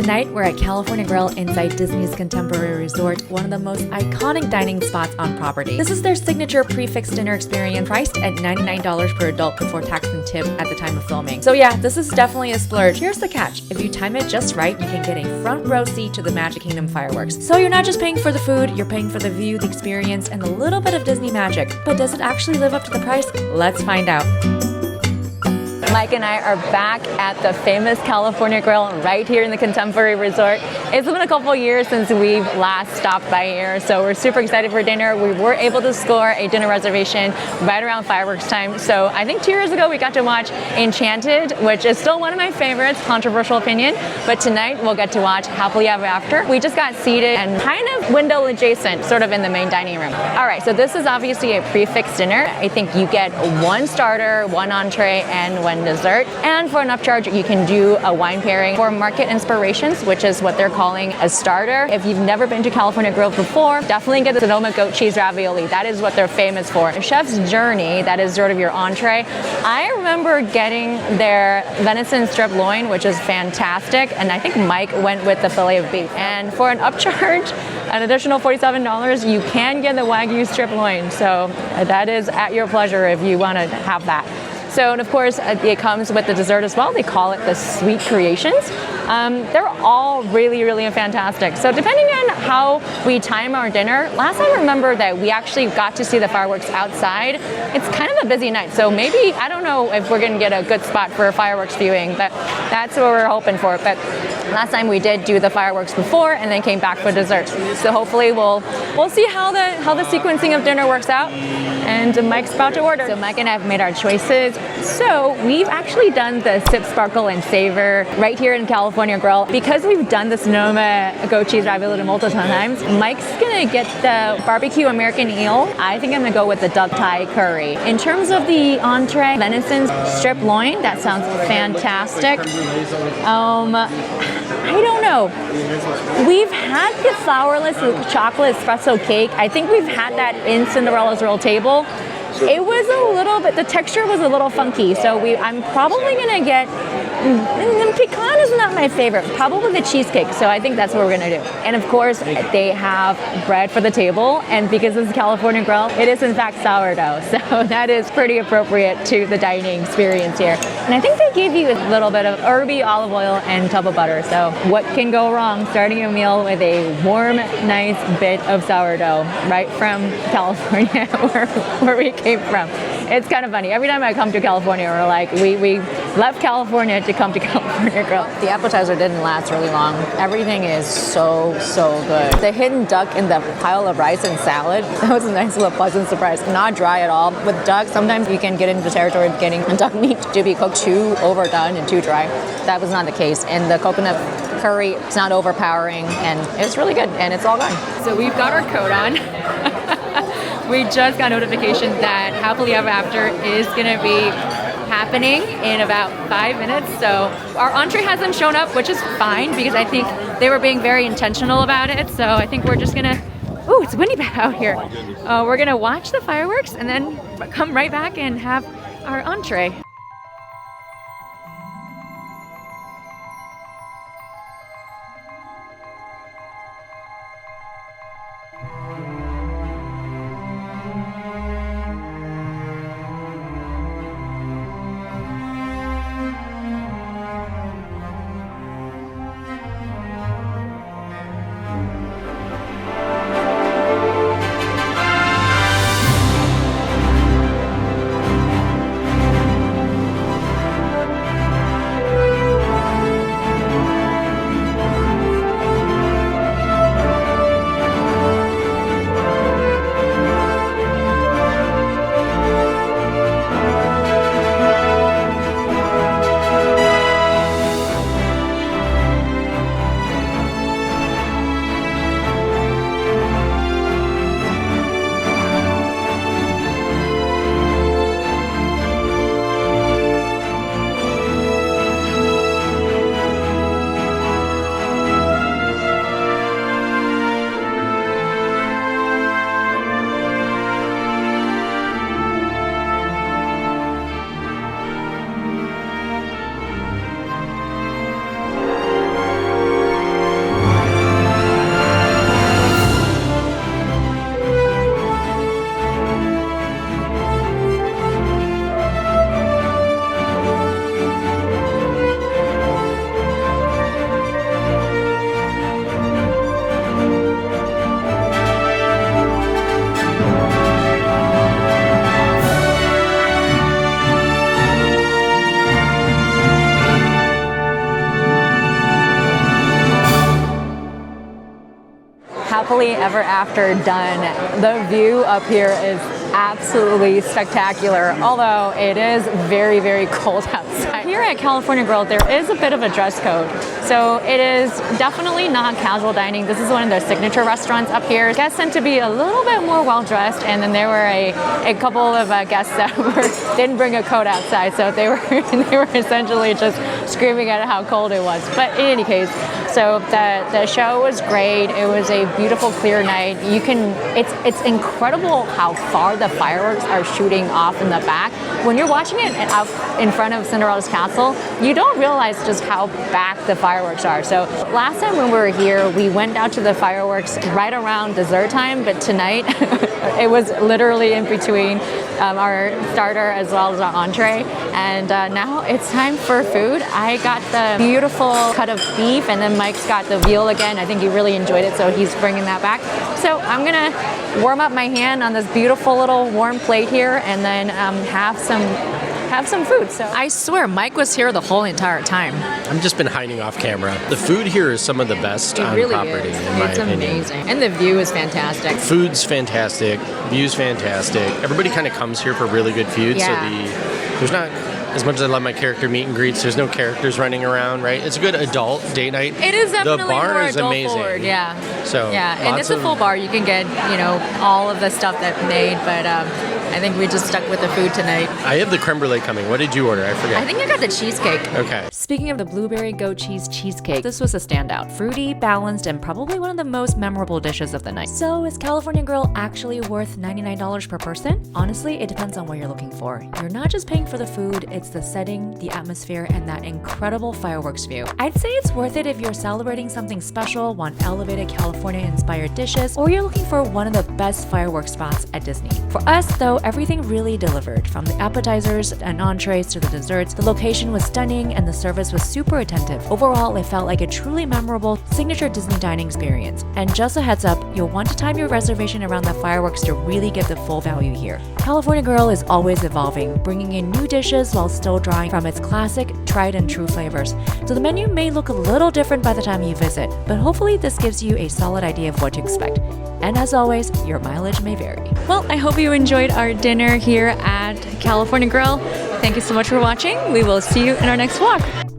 Tonight, we're at California Grill inside Disney's Contemporary Resort, one of the most iconic dining spots on property. This is their signature prix-fixe dinner experience, priced at $99 per adult before tax and tip at the time of filming. So yeah, this is definitely a splurge. Here's the catch. If you time it just right, you can get a front row seat to the Magic Kingdom fireworks. So you're not just paying for the food, you're paying for the view, the experience, and a little bit of Disney magic. But does it actually live up to the price? Let's find out. Mike and I are back at the famous California Grill right here in the Contemporary Resort. It's been a couple years since we've last stopped by here, so we're super excited for dinner. We were able to score a dinner reservation right around fireworks time. So I think 2 years ago we got to watch Enchanted, which is still one of my favorites, controversial opinion, but tonight we'll get to watch Happily Ever After. We just got seated and kind of window adjacent, sort of in the main dining room. All right, so this is obviously a prix-fixe dinner. I think you get one starter, one entree, and one dessert. And for an upcharge, you can do a wine pairing for Market Inspirations, which is what they're calling a starter. If you've never been to California Grill before, definitely get the Sonoma goat cheese ravioli. That is what they're famous for. Chef's Journey, that is sort of your entree. I remember getting their venison strip loin, which is fantastic. And I think Mike went with the filet of beef. And for an upcharge, an additional $47, you can get the Wagyu strip loin. So that is at your pleasure if you want to have that. So, and of course, it comes with the dessert as well. They call it the Sweet Creations. They're all really, really fantastic. So depending on how we time our dinner, last time I remember that we actually got to see the fireworks outside. It's kind of a busy night, so maybe, I don't know if we're gonna get a good spot for fireworks viewing, but that's what we're hoping for. But last time we did do the fireworks before and then came back for dessert. So hopefully we'll see how the sequencing of dinner works out. And Mike's about to order. So Mike and I have made our choices. So we've actually done the Sip, Sparkle, and Savor right here in California Grill. Because we've done the Sonoma goat cheese ravioli multiple times, Mike's gonna get the barbecue American eel. I think I'm gonna go with the duck Thai curry. In terms of the entree, venison strip loin, that sounds fantastic. I don't know. We've had the flourless chocolate espresso cake. I think we've had that in Cinderella's Royal Table. It was a little bit, the texture was a little funky, so I'm probably gonna get, pecan is not my favorite, probably the cheesecake, so I think that's what we're gonna do. And of course, they have bread for the table, and because this is California Grill, it is in fact sourdough, so that is pretty appropriate to the dining experience here. And I think they gave you a little bit of herby olive oil and tub of butter, so what can go wrong starting a meal with a warm, nice bit of sourdough right from California, where we came from. It's kind of funny. Every time I come to California, we're like, we left California to come to California Grill. The appetizer didn't last really long. Everything is so good. The hidden duck in the pile of rice and salad, that was a nice little pleasant surprise. Not dry at all. With duck, sometimes you can get into the territory of getting duck meat to be cooked too overdone and too dry. That was not the case. And the coconut curry, it's not overpowering, and it's really good, and it's all gone. So we've got our coat on. We just got notification that Happily Ever After is gonna be happening in about 5 minutes. So our entree hasn't shown up, which is fine because I think they were being very intentional about it. So I think we're just gonna, ooh, it's windy out here. We're gonna watch the fireworks and then come right back and have our entree. happily ever after done. The view up here is absolutely spectacular, although it is very, very cold outside. Here at California Grill, there is a bit of a dress code. So it is definitely not casual dining. This is one of their signature restaurants up here. Guests tend to be a little bit more well-dressed, and then there were a couple of guests that didn't bring a coat outside, so they were essentially just screaming at how cold it was. But in any case, so the show was great. It was a beautiful, clear night. It's incredible how far the fireworks are shooting off in the back. When you're watching it out in front of Cinderella's castle, you don't realize just how back the fireworks are. So last time when we were here, we went out to the fireworks right around dessert time, but tonight it was literally in between our starter as well as our entree. And now it's time for food. I got the beautiful cut of beef, and then Mike's got the veal again. I think he really enjoyed it, so he's bringing that back. So I'm gonna warm up my hand on this beautiful little warm plate here, and then have some food. So I swear, Mike was here the whole entire time. I've just been hiding off camera. The food here is some of the best on property, in my opinion. It's amazing. And the view is fantastic. Food's fantastic. View's fantastic. Everybody kind of comes here for really good food, so there's not, as much as I love my character meet and greets, there's no characters running around, right? It's a good adult date night. It is definitely the bar more is adult amazing. Forward, yeah. So yeah, and it's a full bar. You can get, all of the stuff that made, but I think we just stuck with the food tonight. I have the creme brulee coming. What did you order? I forget. I think I got the cheesecake. Okay. Speaking of the blueberry goat cheese cheesecake, this was a standout. Fruity, balanced, and probably one of the most memorable dishes of the night. So is California Grill actually worth $99 per person? Honestly, it depends on what you're looking for. You're not just paying for the food, it's the setting, the atmosphere, and that incredible fireworks view. I'd say it's worth it if you're celebrating something special, want elevated California-inspired dishes, or you're looking for one of the best fireworks spots at Disney. For us, though, everything really delivered. From the appetizers and entrees to the desserts, the location was stunning and the service was super attentive. Overall, it felt like a truly memorable signature Disney dining experience. And just a heads up, you'll want to time your reservation around the fireworks to really get the full value here. California Grill is always evolving, bringing in new dishes while still drawing from its classic, tried and true flavors. So the menu may look a little different by the time you visit, but hopefully this gives you a solid idea of what to expect. And as always, your mileage may vary. Well, I hope you enjoyed our dinner here at California Grill. Thank you so much for watching. We will see you in our next vlog.